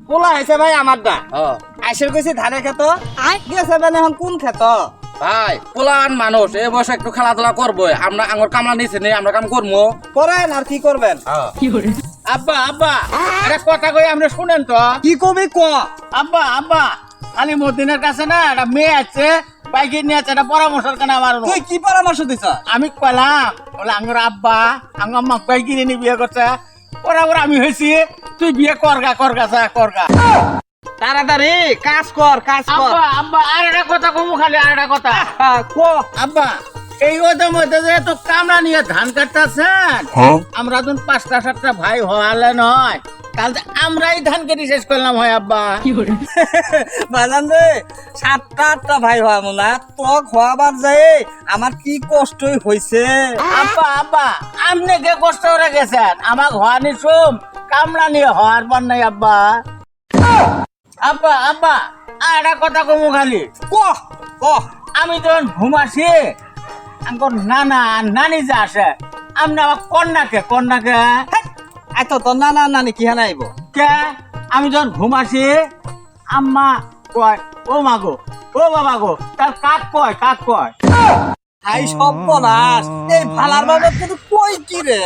পোলা হয়েছে ভাই আমার দা ও আইসের কইছি ধানের খেত গেছে মানে এখন কোন খেত ভাই পোলান মানুষ এই বয়সে একটু খেলাধুলা করবো আমরা আঙুর কামলা নিচে নেই আমরা কাম করবো করেন আর কি করবেন আব্বা আব্বা আরে কথা কই আপনি শুনেন তো কি কবি ক আব্বা আব্বা খালি মদিনের কাছে না একটা মেয়ে আছে বাইকে নিয়ে আছে একটা পরামর্শের কেন আমার তুই কি পরামর্শ দিছ আমি কইলাম বলে আঙ্গুর আব্বা আঙ্গুর আম্মা বাইকে নিয়ে বিয়ে করছে পরাবর আমি হয়েছি তুই বিয়ে করগা যা করগা তাড়াতাড়ি কাজ কর আব্বা আব্বা আর একটা কথা কমু খালি আর একটা কথা ক আব্বা এই ওদের মধ্যে যে তো কামড়া নিয়ে ধান কাটতেছেন আমরা তো 5টা 7টা ভাই হওয়ালে নয় কাল যে আমরাই ধান কেটে শেষ করলাম হয় আব্বা বাজান রে 7টা ভাই হওয়া মোনা তক হওয়াবার যায় আমার কি কষ্টই হইছে আব্বা আব্বা আমনে কে কষ্ট করে গেছেন আমার হওয়ানি সোম কামড়া নিয়ে হওয়ার পর নাই আব্বা আব্বা আব্বা আর একটা কথা কমু খালি ক ক আমি যখন ঘুমাসি আমার নানা আর নানি যে আসে আপনি আমার কন্যাকে এত তো নানা নানি কি হানা আইব কে আমি যখন ঘুমাসি আম্মা কয় ও মাগো ও বাবা গো তার কাক কয় হাই সব বলাস এই ভালার বাবা কিন্তু কই কি রে